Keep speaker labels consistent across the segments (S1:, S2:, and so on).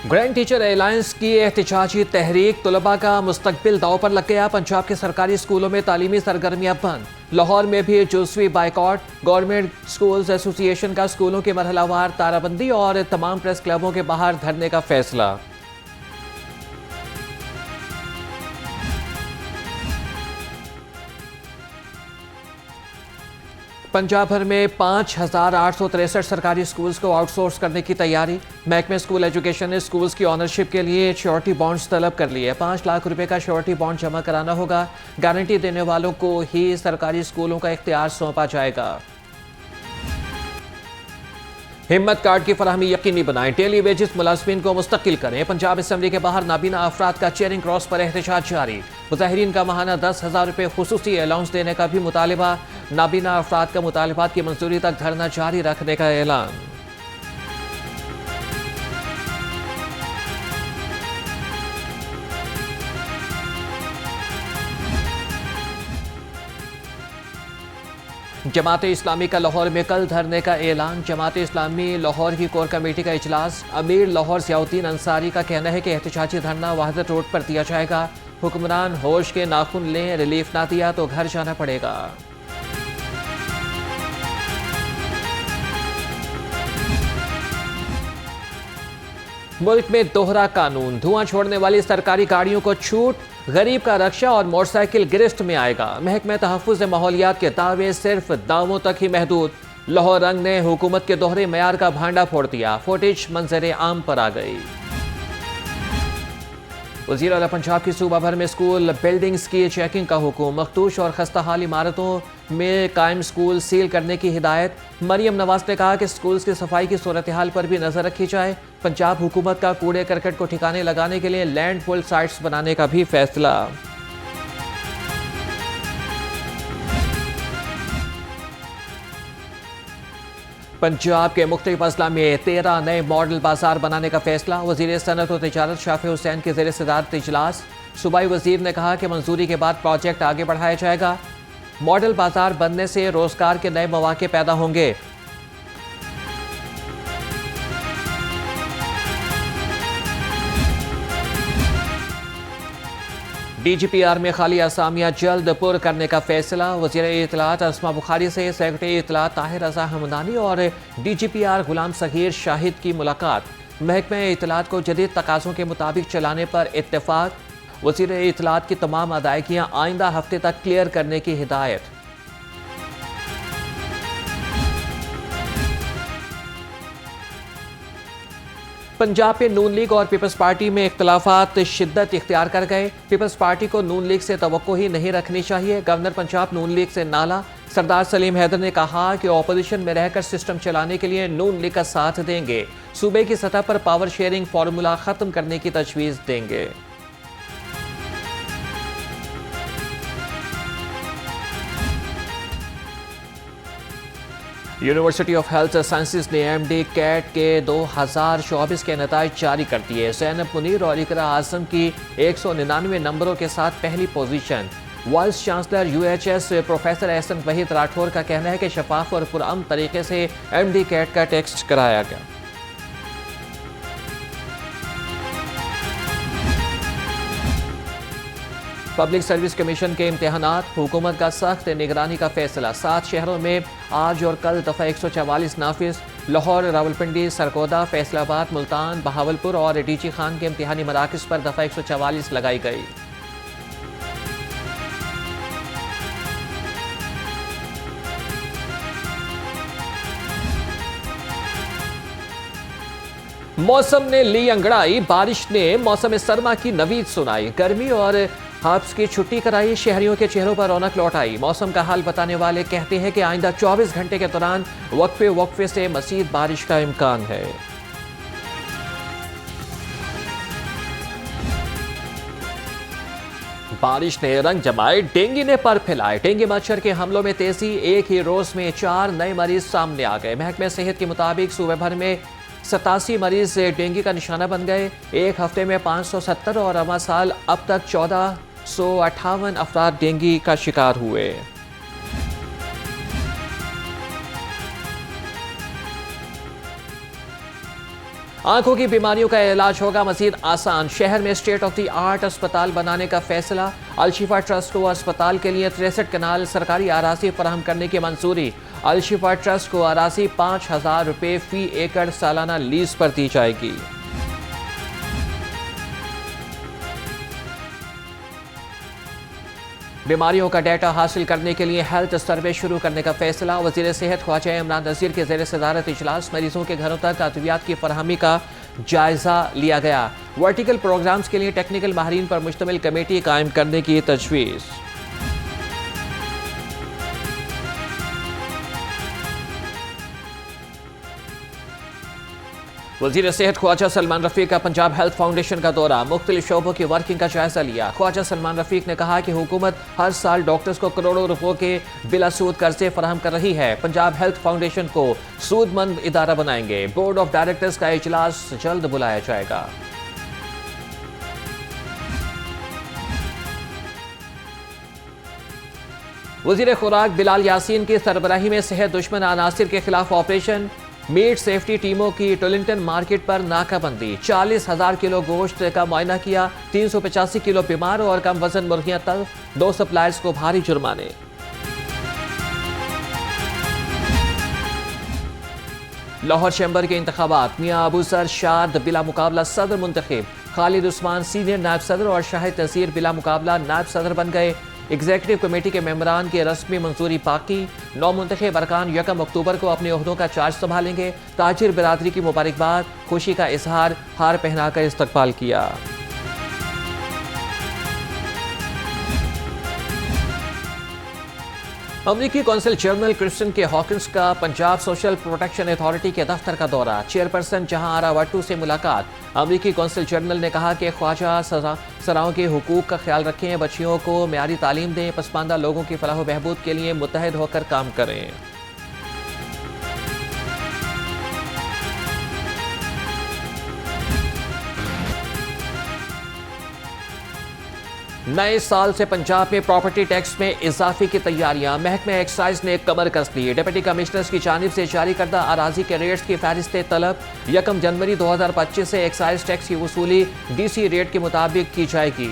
S1: Grand teacher Allianz की एहतजाजी तहरीक तलबा का मुस्तकबिल दाव पर लग गया। पंजाब के सरकारी स्कूलों में तालीमी सरगर्मियां बंद। लाहौर में भी जुज़वी बाइकॉट। गवर्नमेंट स्कूल्स एसोसिएशन का स्कूलों की मरहलावार ताराबंदी और तमाम प्रेस क्लबों के बाहर धरने का फैसला। पंजाब भर में 5,863 सरकारी स्कूल्स को आउटसोर्स करने की तैयारी। महकमे स्कूल एजुकेशन ने स्कूल्स की ऑनरशिप के लिए श्योरिटी बॉन्ड्स तलब कर लिए। 5 लाख रुपए का श्योरिटी बॉन्ड जमा कराना होगा। गारंटी देने वालों को ही सरकारी स्कूलों का इख्तियार सौंपा जाएगा। हिम्मत कार्ड की फराहमी यकीनी बनाएं। डेली वेजेस मुलाजमीन को मुस्तकिल करें। पंजाब असम्बली के बाहर नाबीना अफराद का चेयरिंग क्रॉस पर एहतजाज जारी। मुजाहिरीन का माहाना 10,000 रुपये खुसूसी अलाउंस देने का भी मुतालिबा। नाबीना अफराद का मुतालिबात की मंजूरी तक धरना जारी रखने का ऐलान। जमात इस्लामी का लाहौर में कल धरने का ऐलान। जमात इस्लामी लाहौर की कोर कमेटी का इजलास। अमीर लाहौर ज़ियाउद्दीन अंसारी का कहना है कि एहतजाजी धरना वहदत रोड पर दिया जाएगा। हुक्मरान होश के नाखून लें, रिलीफ ना दिया तो घर जाना पड़ेगा। मुल्क में दोहरा कानून। धुआं छोड़ने वाली सरकारी गाड़ियों को छूट। गरीब का रक्षा और मोटरसाइकिल गिरफ्त में आएगा। महकमे तहफ़्फ़ुज़ माहौलियात के दावे सिर्फ दावों तक ही महदूद। लाहौर रंग ने हुकूमत के दोहरे मयार का भांडा फोड़ दिया। फुटेज मंजर आम पर आ गई। वज़ीर आला पंजाब की सूबा भर में स्कूल बिल्डिंग्स की चेकिंग का हुक्म। मखदूश और खस्ताहाल इमारतों में कायम स्कूल सील करने की हिदायत। मरियम नवाज ने कहा कि स्कूल्स की सफाई की सूरत हाल पर भी नजर रखी जाए। पंजाब हुकूमत का कूड़े करकट को ठिकाने लगाने के लिए लैंडफिल साइट्स बनाने का भी फैसला। पंजाब के मुख्तलिफ अजला में 13 नए मॉडल बाजार बनाने का फैसला। वज़ीर सनअत और तिजारत शाफी हुसैन के ज़ेर सदारत इजलास। सूबाई वज़ीर ने कहा कि मंजूरी के बाद प्रोजेक्ट आगे बढ़ाया जाएगा। मॉडल बाजार बनने से रोजगार के नए मौके पैदा होंगे। DGPR में खाली असामियां जल्द पुर करने का फैसला। वज़ीर इत्तलात अस्मा बुखारी से सेक्रेटरी इत्तलात ताहिर रज़ा हमदानी और DGPR गुलाम सगीर शाहिद की मुलाकात। महकमे इत्तलात को जदीद तकाज़ों के मुताबिक चलाने पर इत्तेफाक। वज़ीर इत्तलात की तमाम अदायगियां आइंदा हफ्ते तक क्लियर करने की हिदायत। पंजाब में नून लीग और पीपल्स पार्टी में इख्तलाफात शिद्दत इख्तियार कर गए। पीपल्स पार्टी को नून लीग से तवक्को ही नहीं रखनी चाहिए। गवर्नर पंजाब नून लीग से नाला। सरदार सलीम हैदर ने कहा कि ऑपोजिशन में रहकर सिस्टम चलाने के लिए नून लीग का साथ देंगे। सूबे की सतह पर पावर शेयरिंग फार्मूला खत्म करने की तजवीज़ देंगे। यूनिवर्सिटी ऑफ हेल्थ साइंसेज ने MD कैट के 2024 के नताइज जारी कर दिए। ज़ैनब मुनीर और इकरा आजम की 199 नंबरों के साथ पहली position. Vice chancellor UHS professor Ehsan Waheed Rathore का कहना है कि शफाफ और पुरअमन तरीके से MD कैट का टेस्ट कराया गया। पब्लिक सर्विस कमीशन के इम्तिहानात। हुकूमत का सख्त निगरानी का फैसला। 7 शहरों में आज और कल दफ़ा 144 नाफिज। लाहौर, रावलपिंडी, सरगोदा, फैसलाबाद, मुल्तान, बहावलपुर और DG खान के इम्तिहानी मराकज़ पर दफ़ा 144 लगाई गई। मौसम ने ली अंगड़ाई। बारिश ने मौसम सरमा की नवीद सुनाई। गर्मी और हाब्स की छुट्टी कराई। शहरियों के चेहरों पर रौनक लौट आई। मौसम का हाल बताने वाले कहते हैं कि आइंदा 24 घंटे के दौरान वक्फे से मज़ीद बारिश का इम्कान है। बारिश ने रंग जमाए। डेंगू ने पर फैलाए। डेंगू मच्छर के हमलों में तेजी। एक ही रोज में 4 नए मरीज सामने आ गए। महकमे सेहत के मुताबिक सूबे भर में 87 मरीज डेंगू का निशाना बन गए। एक हफ्ते में 570 और अमा साल अब तक 1458 अफराद डेंगू का शिकार हुए। आंखों की बीमारियों का इलाज होगा मजीद आसान। शहर में स्टेट ऑफ द आर्ट अस्पताल बनाने का फैसला। अलशिफा ट्रस्ट को अस्पताल के लिए 63 कनाल सरकारी आराजी फराहम करने की मंजूरी। अलशिफा ट्रस्ट को आराजी 5,000 रुपये फी एकड़ सालाना लीज पर दी जाएगी। बीमारियों का डेटा हासिल करने के लिए हेल्थ सर्वे शुरू करने का फैसला। वजीर सेहत ख्वाजा इमरान नज़ीर के ज़ेर सदारत इजलास मरीजों के घरों तक अद्वियात की फरहमी का जायजा लिया गया। वर्टिकल प्रोग्राम्स के लिए टेक्निकल माहिरीन पर मुश्तमिल कमेटी कायम करने की तजवीज़। वज़ीर सेहत ख्वाजा सलमान रफीक का पंजाब हेल्थ फाउंडेशन का दौरा। मुख्तलिफ शोबों की वर्किंग का जायजा लिया। ख्वाजा सलमान रफीक ने कहा कि हुकूमत हर साल डॉक्टर्स को करोड़ों रुपयों के बिला सूद कर्जे फराहम कर रही है। पंजाब हेल्थ फाउंडेशन को सूदमंद इदारा बनाएंगे। बोर्ड ऑफ डायरेक्टर्स का इजलास जल्द बुलाया जाएगा। वज़ीर खुराक बिलाल यासीन की सरबराही में सेहत दुश्मन अनासिर के खिलाफ ऑपरेशन। मीट सेफ्टी टीमों की टोलिंगटन मार्केट पर नाकाबंदी। 40,000 किलो गोश्त का मुआयना किया। 385 किलो बीमार और कम वजन मुर्गियां तल्फ। 2 सप्लायर्स को भारी जुर्माने। लाहौर चैम्बर के इंतखाबात। मियां अबू सर शाद बिला मुकाबला सदर मुंतखब। खालिद उस्मान सीनियर नायब सदर और शाहिद नज़ीर बिला मुकाबला नायब सदर बन गए। एग्जीक्यूटिव कमेटी के मेंबरान की रस्मी मंजूरी बाकी। 9 मुंतखब अरकान 1 अक्टूबर को अपने ओहदों का चार्ज संभालेंगे। ताजिर बिरादरी की मुबारकबाद, खुशी का इजहार, हार पहनाकर इस्तकबाल किया। अमरीकी कौंसिल जनरल क्रिस्टन के हॉकिंस का पंजाब सोशल प्रोटेक्शन अथॉरिटी के दफ्तर का दौरा। चेयरपर्सन जहां आरा वट्टू से मुलाकात। अमरीकी कौंसिल जनरल ने कहा कि ख्वाजा सराओं के हुकूक का ख्याल रखें, बच्चियों को मेयारी तालीम दें, पसमानदा लोगों की फलाह बहबूद के लिए मुत्तहद होकर काम करें। नए साल से पंजाब में प्रॉपर्टी टैक्स में इजाफे की तैयारियां। महकमा एक्साइज ने कमर कस ली। डिप्टी कमिश्नर्स की जानिब से जारी करदा अराजी के रेट्स की फहरिस्त तलब। 1 जनवरी 2025 से एक्साइज टैक्स की वसूली DC रेट के मुताबिक की जाएगी।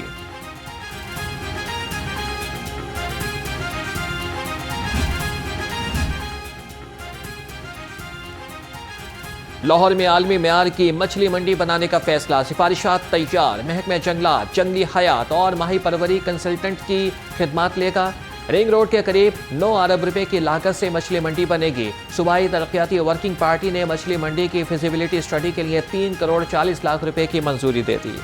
S1: लाहौर में आलमी मेयार की मछली मंडी बनाने का फैसला। सिफारिशात तैयार। महकमा जंगलात, जंगली हयात और माही परवरी कंसल्टेंट की खिदमात लेगा। रिंग रोड के करीब 9 अरब रुपए की लागत से मछली मंडी बनेगी। सूबाई तरक्याती वर्किंग पार्टी ने मछली मंडी की फिजिबिलिटी स्टडी के लिए 3 करोड़ 40 लाख रुपए की मंजूरी दे दी।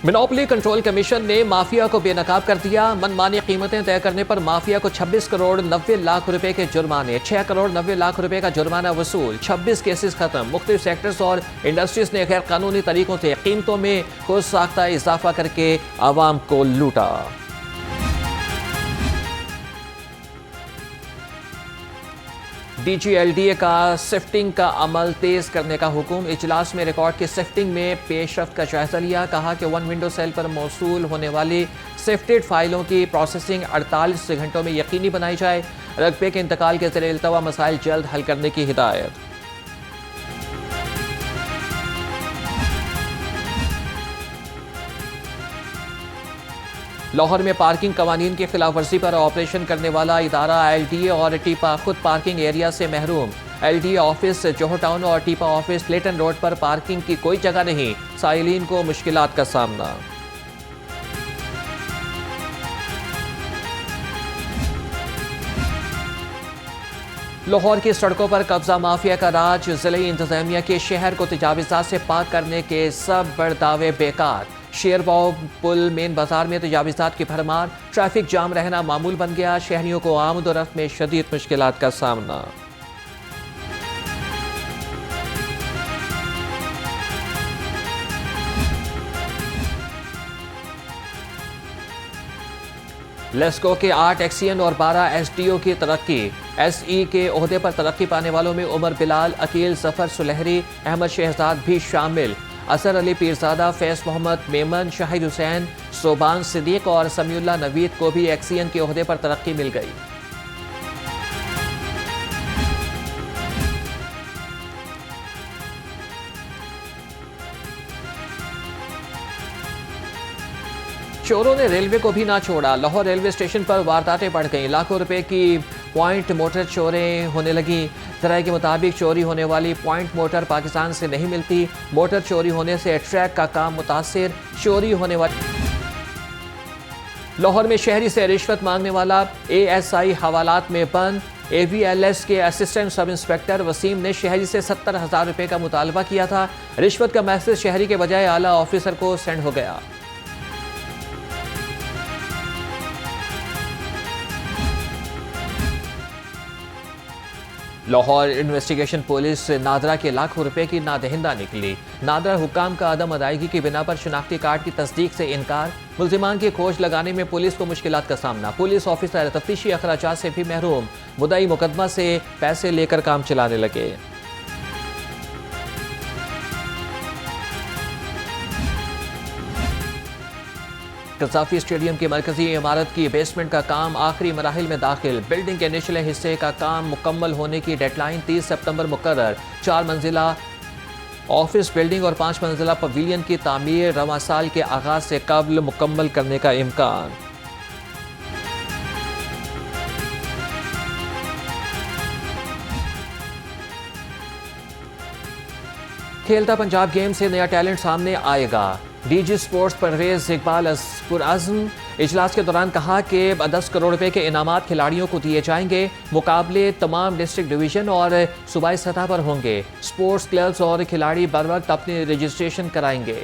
S1: मोनोपोली कंट्रोल कमीशन ने माफिया को बेनकाब कर दिया। मनमानी कीमतें तय करने पर माफिया को 26 करोड़ 90 लाख रुपए के जुर्माने। 6 करोड़ 90 लाख रुपए का जुर्माना वसूल। 26 केसेस खत्म। मुख्तलिफ सेक्टर्स और इंडस्ट्रीज ने गैर कानूनी तरीकों से कीमतों में खुद साख्ता इजाफा करके आवाम को लूटा। DGLDA का सिफ्टिंग का अमल तेज करने का हुक्म। इजलास में रिकॉर्ड की सिफ्टिंग में पेशरफ्त का जायजा लिया। कहा कि 1 विंडो सेल पर मौसूल होने वाली सिफ्टेड फाइलों की प्रोसेसिंग 48 घंटों में यकीनी बनाई जाए। रकबे के इंतकाल के ज़रिए इल्तवा मसाइल जल्द हल करने की हिदायत। लाहौर में पार्किंग कवानीन की खिलाफ वर्जी पर ऑपरेशन करने वाला इदारा LDA और टीपा खुद पार्किंग एरिया से महरूम। LDA ऑफिस जोहर टाउन और टीपा ऑफिस लेटन रोड पर पार्किंग की कोई जगह नहीं। साइलिन को मुश्किलात का सामना। लाहौर की सड़कों पर कब्जा माफिया का राज। जिले इंतजामिया के शहर को तजावीज़ात से पाक करने के सब बड़ दावे बेकार। शेरबाव पुल मेन बाजार में तजावीज़ात की भरमार। ट्रैफिक जाम रहना मामूल बन गया। शहरियों को आमदोरफ्त में शदीद मुश्किलात का सामना। लेस्को के 8 एक्सियन और 12 SDO की तरक्की। SE के ओहदे पर तरक्की पाने वालों में उमर बिलाल, अकील जफर सुलहरी, अहमद शहजाद भी शामिल। असर अली पीरजादा, फैज मोहम्मद मेमन, शाहिद हुसैन, सोबान सिद्दीक और समीउल्लाह नवीद को भी एक्सीएन के ओहदे पर तरक्की मिल गई। चोरों ने रेलवे को भी ना छोड़ा। लाहौर रेलवे स्टेशन पर वारदातें बढ़ गईं। लाखों रुपए की पॉइंट मोटर चोरें होने लगी। जराये के मुताबिक चोरी होने वाली पॉइंट मोटर पाकिस्तान से नहीं मिलती। मोटर चोरी होने से ट्रैक का काम मुतासिर। चोरी होने वाली लाहौर में शहरी से रिश्वत मांगने वाला ASI हवालात में बंद। AVLS के असिस्टेंट सब इंस्पेक्टर वसीम ने शहरी से 70,000 रुपए का मुतालबा किया था। रिश्वत का मैसेज शहरी के बजाय आला ऑफिसर को सेंड हो गया। लाहौर इन्वेस्टिगेशन पुलिस नादरा के लाखों रुपए की नादहिंदा निकली। नादरा हुक्काम का अदम अदायगी की बिना पर शनाख्ती कार्ड की तस्दीक से इनकार। मुल्जिमान की खोज लगाने में पुलिस को मुश्किलात का सामना। पुलिस ऑफिसर तफ्तीशी अखराजात से भी महरूम। मुद्दई मुकदमा से पैसे लेकर काम चलाने लगे। कज़ाफी स्टेडियम की मरकजी इमारत की बेसमेंट का काम आखिरी मराहिल में दाखिल। बिल्डिंग के निचले हिस्से का काम मुकम्मल होने की डेडलाइन 30 सितंबर मुकर्रर। 4 मंजिला ऑफिस बिल्डिंग और 5 मंजिला पवेलियन की तामीर रवां साल के आगाज से कबल मुकम्मल करने का इम्कान। खेलता पंजाब गेम से नया टैलेंट सामने आएगा। DG स्पोर्ट्स परवेज इकबाल पुरअज़्म इजलास के दौरान कहा कि 10 करोड़ रुपए के इनामात खिलाड़ियों को दिए जाएंगे। मुकाबले तमाम डिस्ट्रिक्ट डिवीजन और सूबाई सतह पर होंगे। स्पोर्ट्स क्लब्स और खिलाड़ी बर वक्त अपनी रजिस्ट्रेशन कराएंगे।